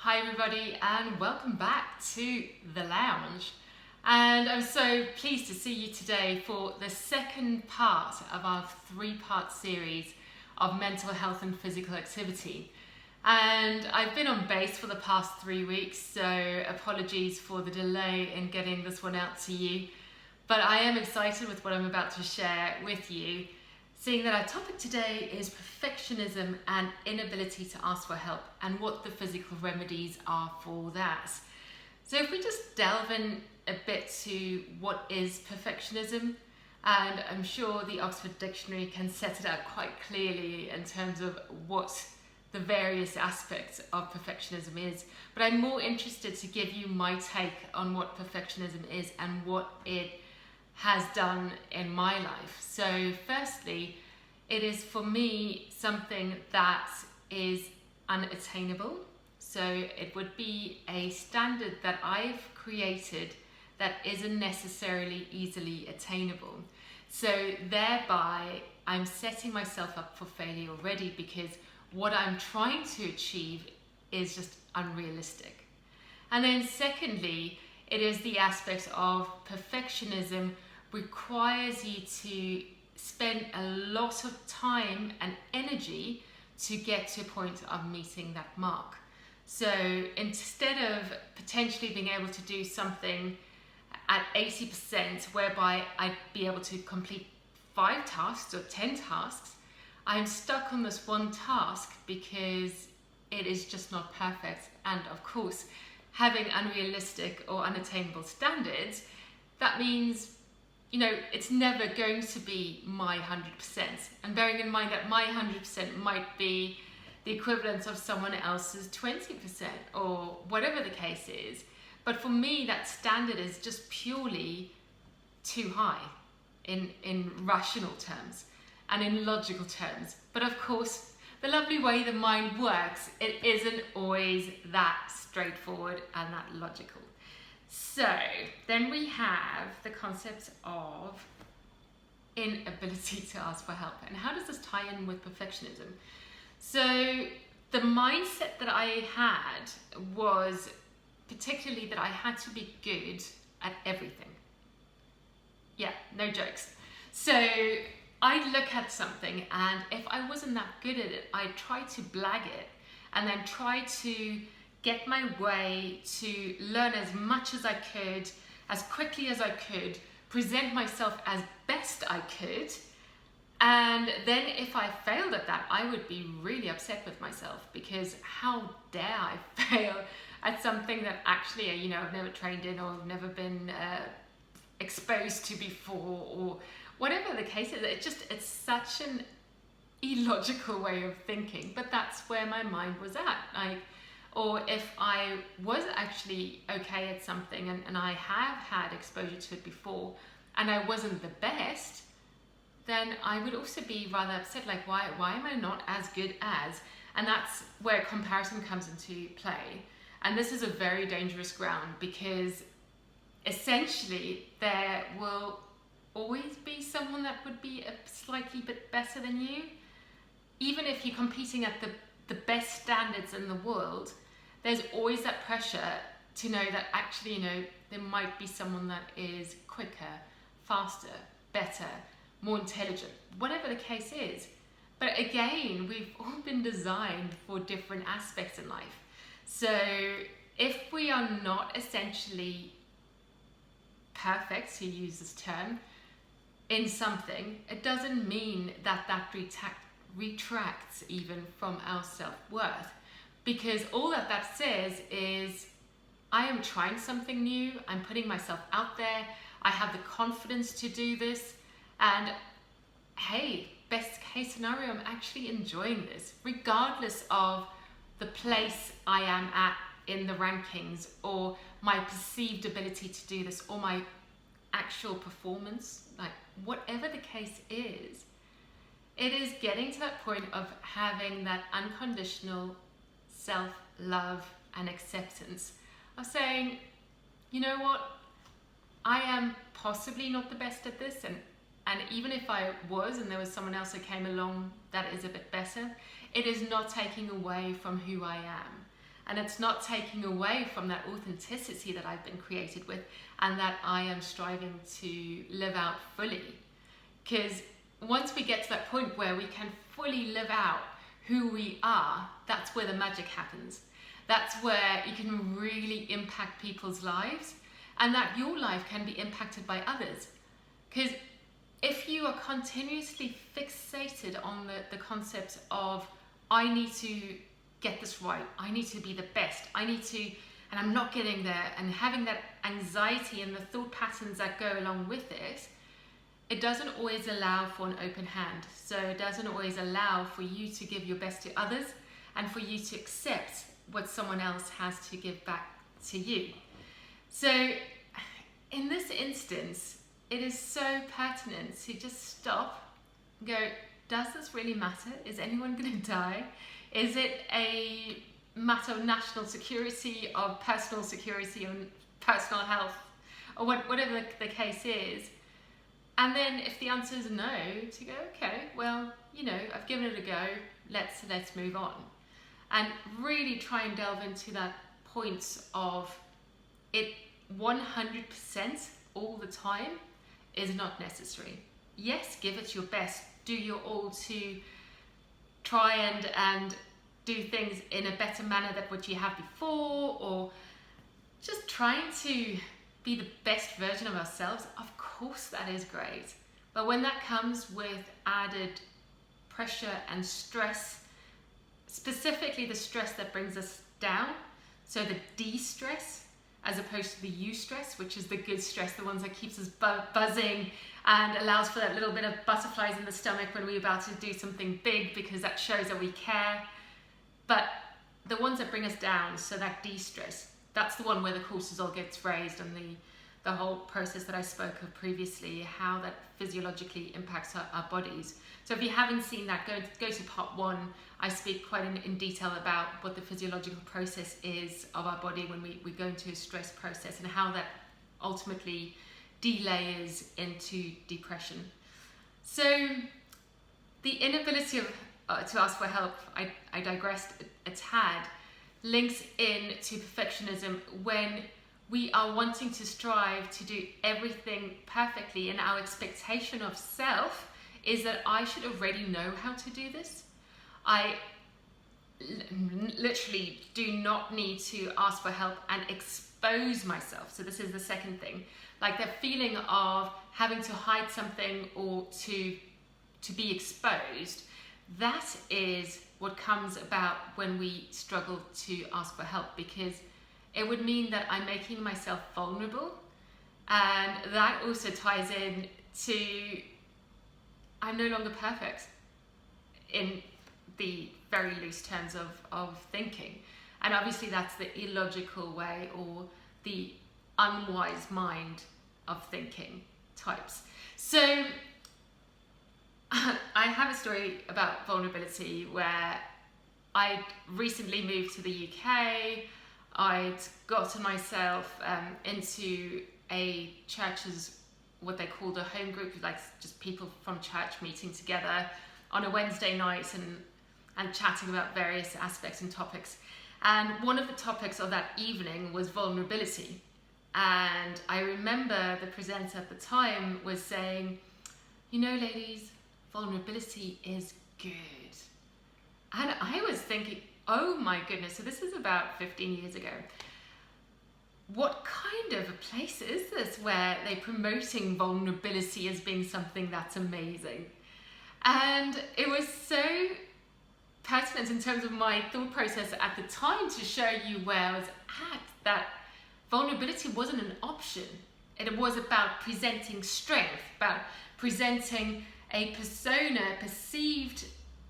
Hi everybody and welcome back to The Lounge. And I'm so pleased to see you today for the second part of our three-part series of mental health and physical activity. And I've been on base for the past 3 weeks, so apologies for the delay in getting this one out to you. But I am excited with what I'm about to share with you, seeing that our topic today is perfectionism and inability to ask for help and what the physical remedies are for that. So if we just delve in a bit to what is perfectionism, and I'm sure the Oxford Dictionary can set it out quite clearly in terms of what the various aspects of perfectionism is, but I'm more interested to give you my take on what perfectionism is and what it has done in my life. So firstly, it is for me something that is unattainable. So it would be a standard that I've created that isn't necessarily easily attainable. So thereby I'm setting myself up for failure already, because what I'm trying to achieve is just unrealistic. And then secondly, it is the aspect of perfectionism requires you to spend a lot of time and energy to get to a point of meeting that mark. So instead of potentially being able to do something at 80%, whereby I'd be able to complete 5 tasks or 10 tasks, I'm stuck on this one task because it is just not perfect. And of course, having unrealistic or unattainable standards, that means, it's never going to be my 100%. And bearing in mind that my 100% might be the equivalent of someone else's 20% or whatever the case is. But for me, that standard is just purely too high in rational terms and in logical terms. But of course, the lovely way the mind works, it isn't always that straightforward and that logical. So then we have the concept of inability to ask for help. And how does this tie in with perfectionism? So the mindset that I had was particularly that I had to be good at everything. Yeah, no jokes. So I'd look at something, and if I wasn't that good at it, I'd try to blag it and then try to get my way to learn as much as I could, as quickly as I could, present myself as best I could. And then if I failed at that, I would be really upset with myself, because how dare I fail at something that actually, I've never trained in or never been exposed to before, or whatever the case is. It's such an illogical way of thinking, but that's where my mind was at. Or if I was actually okay at something and I have had exposure to it before and I wasn't the best, then I would also be rather upset, like why am I not as good as? And that's where comparison comes into play. And this is a very dangerous ground, because essentially there will always be someone that would be a slightly bit better than you. Even if you're competing at the best standards in the world, there's always that pressure to know that actually, there might be someone that is quicker, faster, better, more intelligent, whatever the case is. But again, we've all been designed for different aspects in life. So if we are not essentially perfect, to use this term, in something, it doesn't mean that retracts even from our self-worth. Because all that says is, I am trying something new, I'm putting myself out there, I have the confidence to do this, and hey, best case scenario, I'm actually enjoying this, regardless of the place I am at in the rankings, or my perceived ability to do this, or my actual performance, like whatever the case is. It is getting to that point of having that unconditional self-love and acceptance of saying, you know what, I am possibly not the best at this, and even if I was and there was someone else that came along that is a bit better, it is not taking away from who I am. And it's not taking away from that authenticity that I've been created with and that I am striving to live out fully. Because once we get to that point where we can fully live out who we are, that's where the magic happens. That's where you can really impact people's lives, and that your life can be impacted by others. Because if you are continuously fixated on the concept of, I need to get this right, I need to be the best, and I'm not getting there, and having that anxiety and the thought patterns that go along with it, it doesn't always allow for an open hand. So it doesn't always allow for you to give your best to others and for you to accept what someone else has to give back to you. So in this instance, it is so pertinent to just stop, go, does this really matter? Is anyone going to die? Is it a matter of national security, of personal security, or personal health, or whatever the case is? And then if the answer is no, to go, okay, well, I've given it a go, let's move on. And really try and delve into that point of it 100% all the time is not necessary. Yes, give it your best, do your all to try and do things in a better manner than what you have before, or just trying to be the best version of ourselves. Of course that is great, but when that comes with added pressure and stress, specifically the stress that brings us down, so the de-stress as opposed to the eustress, which is the good stress, the ones that keeps us buzzing and allows for that little bit of butterflies in the stomach when we're about to do something big, because that shows that we care. But the ones that bring us down, so that de-stress, that's the one where the cortisol gets raised, and the whole process that I spoke of previously, how that physiologically impacts our bodies. So if you haven't seen that, go to part 1. I speak quite in detail about what the physiological process is of our body when we go into a stress process, and how that ultimately delayers into depression. So the inability to ask for help, I digressed a tad, links in to perfectionism when we are wanting to strive to do everything perfectly, and our expectation of self is that I should already know how to do this. I literally do not need to ask for help and expose myself. So this is the second thing, like that feeling of having to hide something or to be exposed. That is what comes about when we struggle to ask for help, because it would mean that I'm making myself vulnerable, and that also ties in to I'm no longer perfect in the very loose terms of thinking. And obviously that's the illogical way, or the unwise mind of thinking types. So I have a story about vulnerability where I'd recently moved to the UK. I'd gotten myself into a church's, what they called a home group, like just people from church meeting together on a Wednesday night and chatting about various aspects and topics. And one of the topics of that evening was vulnerability. And I remember the presenter at the time was saying, ladies, vulnerability is good. And I was thinking, oh my goodness, so this is about 15 years ago. What kind of a place is this where they're promoting vulnerability as being something that's amazing? And it was so pertinent in terms of my thought process at the time to show you where I was at, that vulnerability wasn't an option. It was about presenting strength, about presenting a persona, a perceived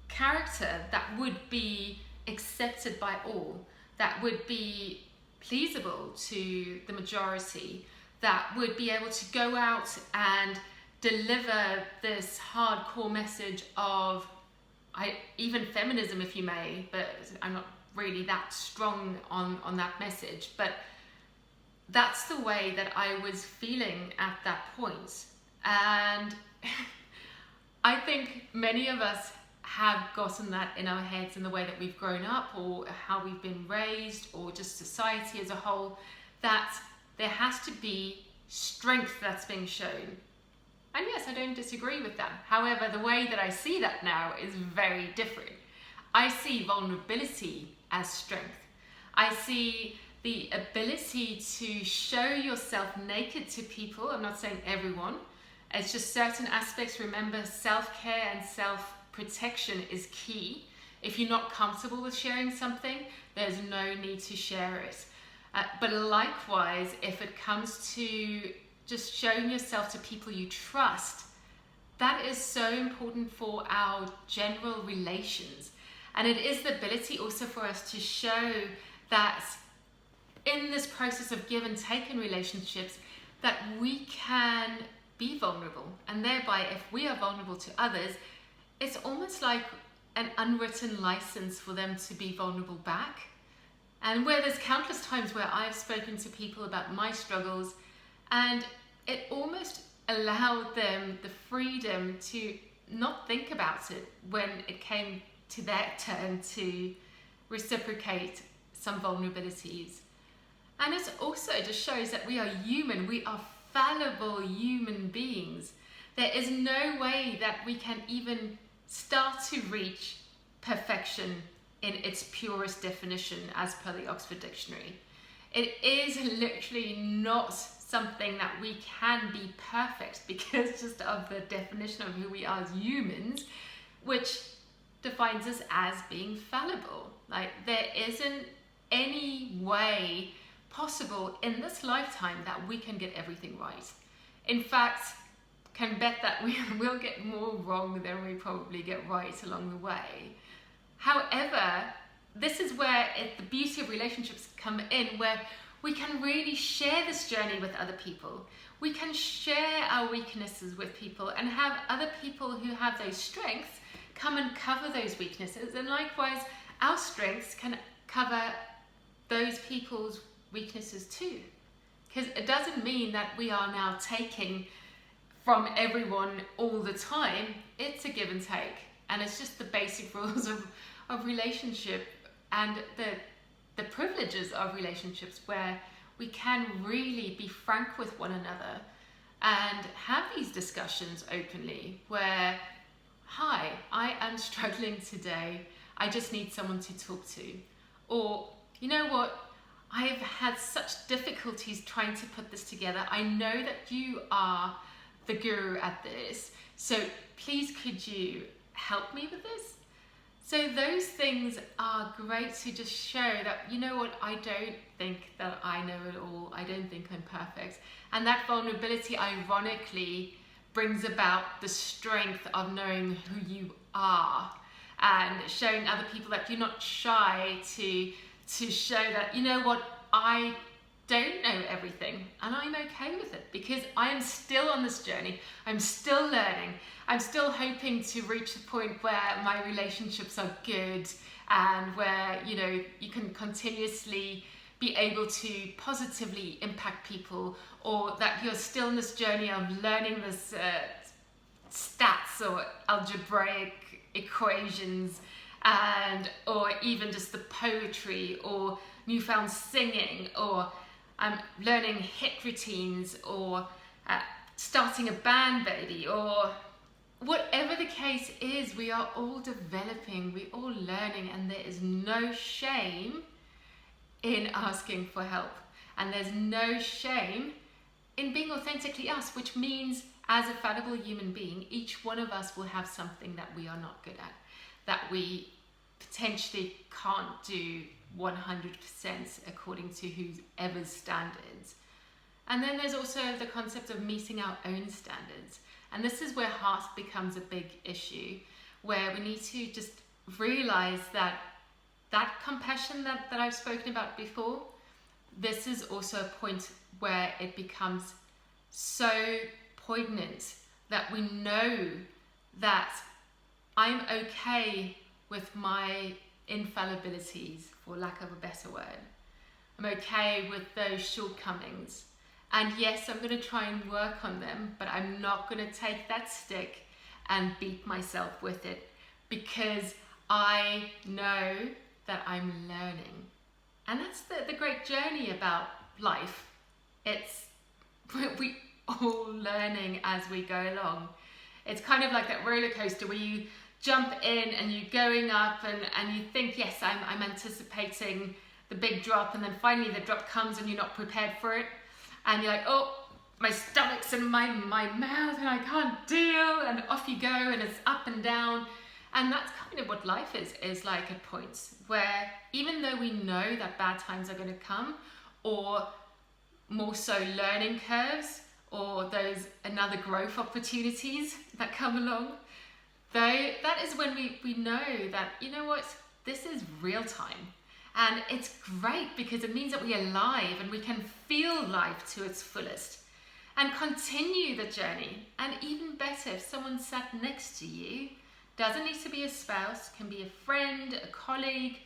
character that would be accepted by all, that would be pleasable to the majority, that would be able to go out and deliver this hardcore message of even feminism, if you may, but I'm not really that strong on that message. But that's the way that I was feeling at that point. And I think many of us have gotten that in our heads in the way that we've grown up or how we've been raised or just society as a whole, that there has to be strength that's being shown. And yes, I don't disagree with that. However, the way that I see that now is very different. I see vulnerability as strength. I see the ability to show yourself naked to people. I'm not saying everyone. It's just certain aspects. Remember, self-care and self-protection is key. If you're not comfortable with sharing something, there's no need to share it. But likewise, if it comes to just showing yourself to people you trust, that is so important for our general relations. And it is the ability also for us to show that in this process of give and take in relationships, that we can be vulnerable. And thereby, if we are vulnerable to others, it's almost like an unwritten license for them to be vulnerable back. And where there's countless times where I've spoken to people about my struggles, and it almost allowed them the freedom to not think about it when it came to their turn to reciprocate some vulnerabilities. And it also just shows that we are human, we are fallible human beings. There is no way that we can even start to reach perfection in its purest definition as per the Oxford Dictionary. It is literally not something that we can be perfect because just of the definition of who we are as humans, which defines us as being fallible. Like, there isn't any way possible in this lifetime that we can get everything right. In fact, can bet that we will get more wrong than we probably get right along the way. However, this is where the beauty of relationships come in, where we can really share this journey with other people. We can share our weaknesses with people and have other people who have those strengths come and cover those weaknesses. And likewise, our strengths can cover those people's weaknesses too. Because it doesn't mean that we are now taking from everyone all the time. It's a give and take. And it's just the basic rules of relationship and the privileges of relationships, where we can really be frank with one another and have these discussions openly where, hi, I am struggling today. I just need someone to talk to. Or, you know what? I've had such difficulties trying to put this together. I know that you are the guru at this. So please, could you help me with this? So those things are great to just show that, you know what, I don't think that I know it all. I don't think I'm perfect. And that vulnerability, ironically, brings about the strength of knowing who you are and showing other people that you're not shy to show that, you know what, I don't know everything, and I'm okay with it because I am still on this journey. I'm still learning. I'm still hoping to reach the point where my relationships are good and where, you know, you can continuously be able to positively impact people, or that you're still in this journey of learning this stats or algebraic equations, and or even just the poetry or newfound singing, or learning hit routines, or starting a band baby, or whatever the case is. We are all developing, we're all learning, and there is no shame in asking for help, and there's no shame in being authentically us, which means as a fallible human being, each one of us will have something that we are not good at, that we potentially can't do 100% according to whoever's standards. And then there's also the concept of meeting our own standards. And this is where heart becomes a big issue, where we need to just realize that compassion that I've spoken about before, this is also a point where it becomes so poignant that we know that I'm okay with my infallibilities, for lack of a better word. I'm okay with those shortcomings. And yes, I'm going to try and work on them, but I'm not going to take that stick and beat myself with it, because I know that I'm learning. And that's the great journey about life. It's we all learning as we go along. It's kind of like that roller coaster where you jump in and you're going up and you think, yes, I'm anticipating the big drop, and then finally the drop comes and you're not prepared for it. And you're like, oh, my stomach's in my mouth and I can't deal, and off you go, and it's up and down. And that's kind of what life is like at points, where even though we know that bad times are going to come, or more so learning curves, or those another growth opportunities that come along, though, that is when we know that, you know what, this is real time. And it's great because it means that we're alive and we can feel life to its fullest and continue the journey. And even better, if someone sat next to you, doesn't need to be a spouse, can be a friend, a colleague,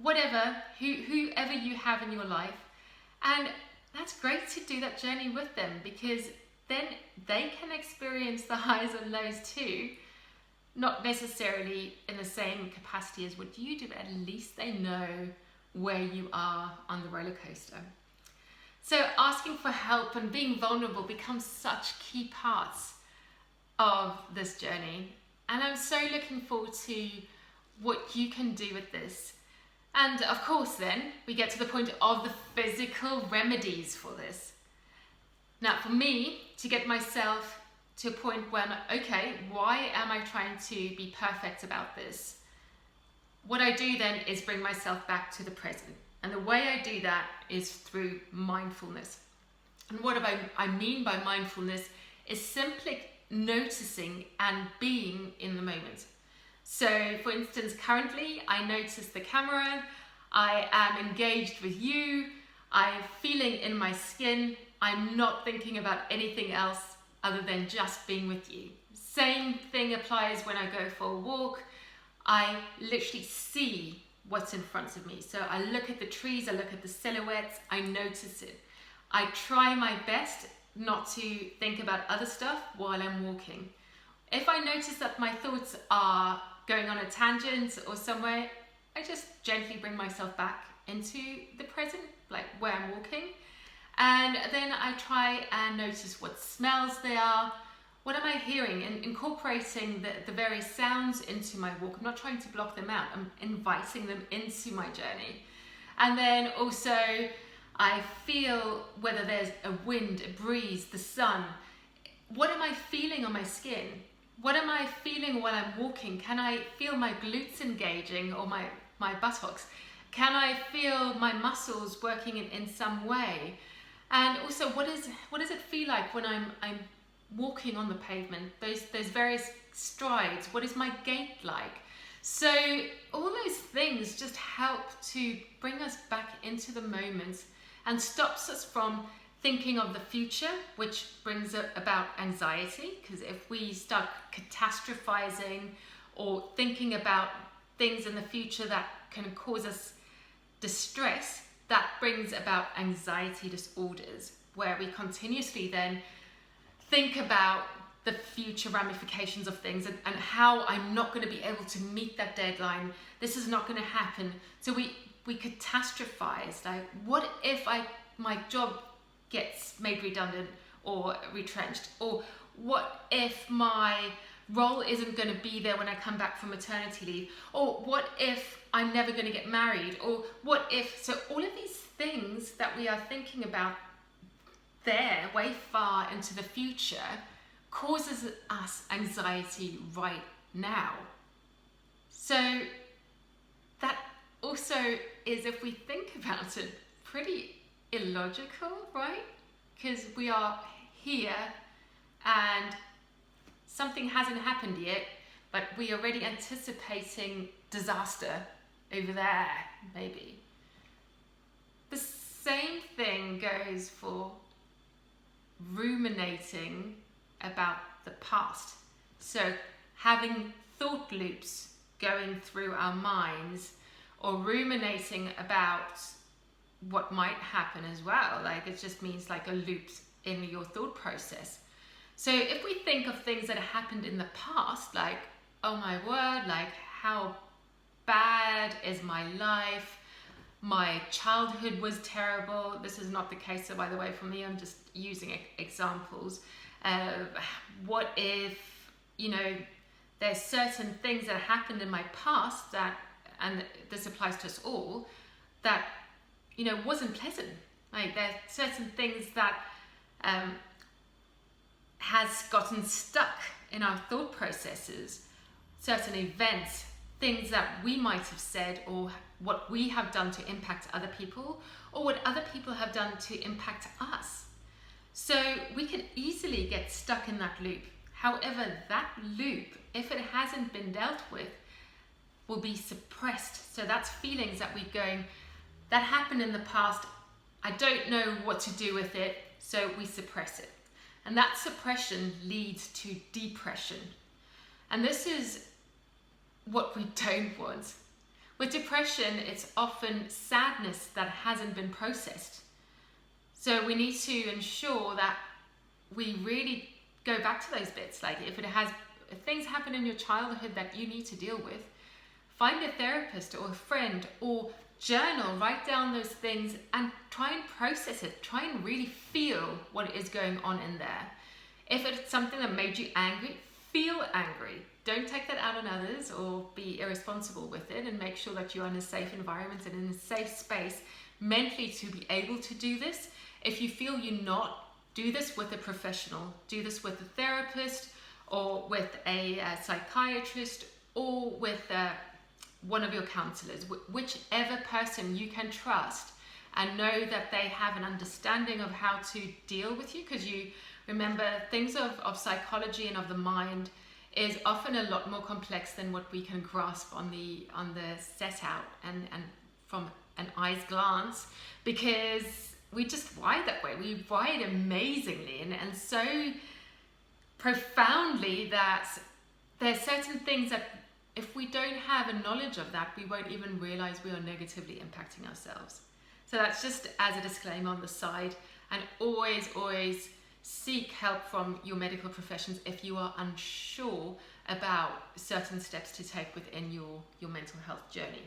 whatever, whoever you have in your life. And that's great to do that journey with them, because then they can experience the highs and lows too. Not necessarily in the same capacity as what you do, but at least they know where you are on the roller coaster. So asking for help and being vulnerable becomes such key parts of this journey. And I'm so looking forward to what you can do with this. And of course, then we get to the point of the physical remedies for this. Now, for me, to get myself to a point where okay, why am I trying to be perfect about this? What I do then is bring myself back to the present. And the way I do that is through mindfulness. And what I mean by mindfulness is simply noticing and being in the moment. So, for instance, currently I notice the camera, I am engaged with you, I'm feeling in my skin, I'm not thinking about anything else other than just being with you. Same thing applies when I go for a walk. I literally see what's in front of me. So I look at the trees, I look at the silhouettes, I notice it. I try my best not to think about other stuff while I'm walking. If I notice that my thoughts are going on a tangent or somewhere, I just gently bring myself back into the present, like where I'm walking. And then I try and notice what smells there are. What am I hearing? And incorporating the various sounds into my walk. I'm not trying to block them out. I'm inviting them into my journey. And then also I feel whether there's a wind, a breeze, the sun. What am I feeling on my skin? What am I feeling while I'm walking? Can I feel my glutes engaging, or my buttocks? Can I feel my muscles working in some way? And also, what does it feel like when I'm walking on the pavement? Those various strides. What is my gait like? So all those things just help to bring us back into the moment and stops us from thinking of the future, which brings about anxiety. Because if we start catastrophizing or thinking about things in the future that can cause us distress, that brings about anxiety disorders, where we continuously then think about the future ramifications of things and how I'm not going to be able to meet that deadline. This is not going to happen. So we catastrophize, like, what if my job gets made redundant or retrenched? Or what if my role isn't going to be there when I come back from maternity leave? Or what if I'm never going to get married? Or what if... So all of these things that we are thinking about there, way far into the future, causes us anxiety right now. So that also is, if we think about it, pretty illogical, right? Because we are here and something hasn't happened yet, but we're already anticipating disaster over there, maybe. The same thing goes for ruminating about the past. So having thought loops going through our minds, or ruminating about what might happen as well. Like, it just means like a loop in your thought process. So if we think of things that happened in the past, like, oh my word, like, how bad is my life? My childhood was terrible. This is not the case, so by the way, for me, I'm just using examples. What if, there's certain things that happened in my past that, and this applies to us all, that, wasn't pleasant. Like, there are certain things that has gotten stuck in our thought processes, certain events, things that we might have said, or what we have done to impact other people, or what other people have done to impact us. So we can easily get stuck in that loop. However, that loop, if it hasn't been dealt with, will be suppressed. So that's feelings that we're going, that happened in the past, I don't know what to do with it, so we suppress it. And that suppression leads to depression. And this is what we don't want. With depression, it's often sadness that hasn't been processed. So we need to ensure that we really go back to those bits. Like if things happen in your childhood that you need to deal with, find a therapist or a friend, or journal, write down those things and try and process it. Try and really feel what is going on in there. If it's something that made you angry, feel angry. Don't take that out on others or be irresponsible with it, and make sure that you're in a safe environment and in a safe space mentally to be able to do this. If you feel you're not, do this with a professional. Do this with a therapist or with a psychiatrist or with one of your counselors, whichever person you can trust and know that they have an understanding of how to deal with you. Because you remember, things of psychology and of the mind is often a lot more complex than what we can grasp on the set out and from an eye's glance, because we just wired that way. We wired amazingly and so profoundly that there's certain things that if we don't have a knowledge of that, we won't even realize we are negatively impacting ourselves. So that's just as a disclaimer on the side. And always seek help from your medical professions if you are unsure about certain steps to take within your mental health journey.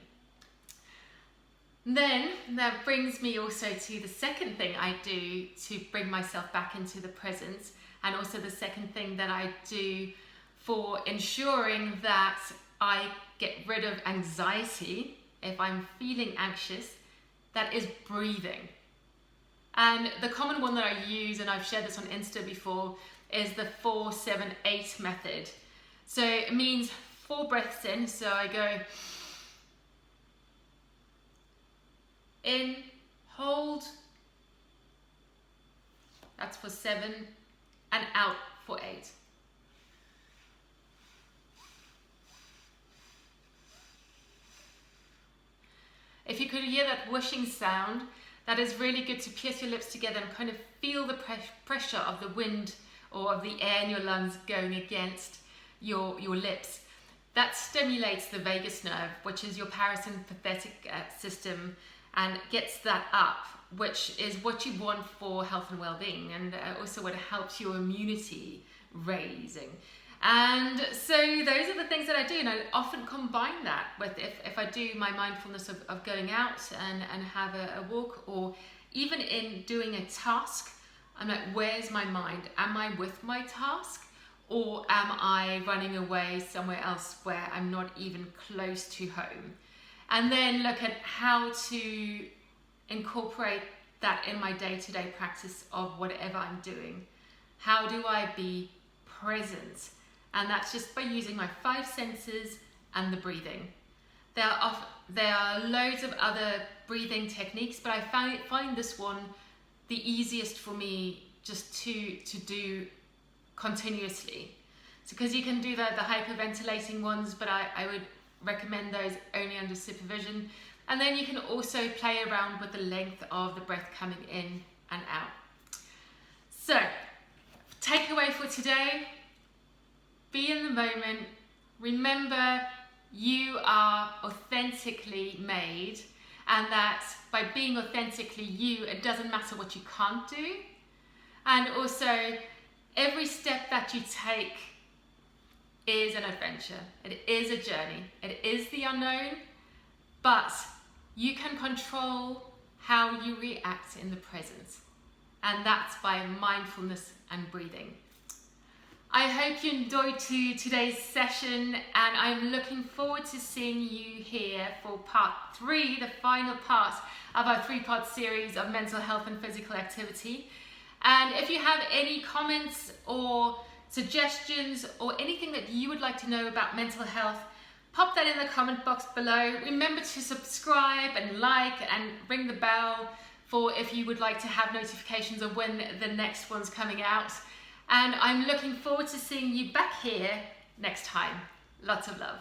Then that brings me also to the second thing I do to bring myself back into the present, and also the second thing that I do for ensuring that I get rid of anxiety if I'm feeling anxious, that is breathing. And the common one that I use, and I've shared this on Insta before, is the 4-7-8 method. So it means 4 breaths in. So I go in, hold, that's for 7, and out for 8. If you could hear that whooshing sound, that is really good to pierce your lips together and kind of feel the pressure of the wind or of the air in your lungs going against your lips. That stimulates the vagus nerve, which is your parasympathetic system, and gets that up, which is what you want for health and well-being, and also what helps your immunity raising. And so those are the things that I do, and I often combine that with if I do my mindfulness of going out and have a walk, or even in doing a task. I'm like, where's my mind? Am I with my task, or am I running away somewhere else where I'm not even close to home? And then look at how to incorporate that in my day-to-day practice of whatever I'm doing. How do I be present? And that's just by using my 5 senses and the breathing. There are loads of other breathing techniques, but I find this one the easiest for me just to do continuously. So because you can do the hyperventilating ones, but I would recommend those only under supervision. And then you can also play around with the length of the breath coming in and out. So, takeaway for today: be in the moment. Remember, you are authentically made, and that by being authentically you, it doesn't matter what you can't do. And also, every step that you take is an adventure. It is a journey. It is the unknown, but you can control how you react in the present. And that's by mindfulness and breathing. I hope you enjoyed today's session, and I'm looking forward to seeing you here for part 3, the final part of our 3-part series of mental health and physical activity. And if you have any comments or suggestions or anything that you would like to know about mental health, pop that in the comment box below. Remember to subscribe and like and ring the bell for if you would like to have notifications of when the next one's coming out. And I'm looking forward to seeing you back here next time. Lots of love.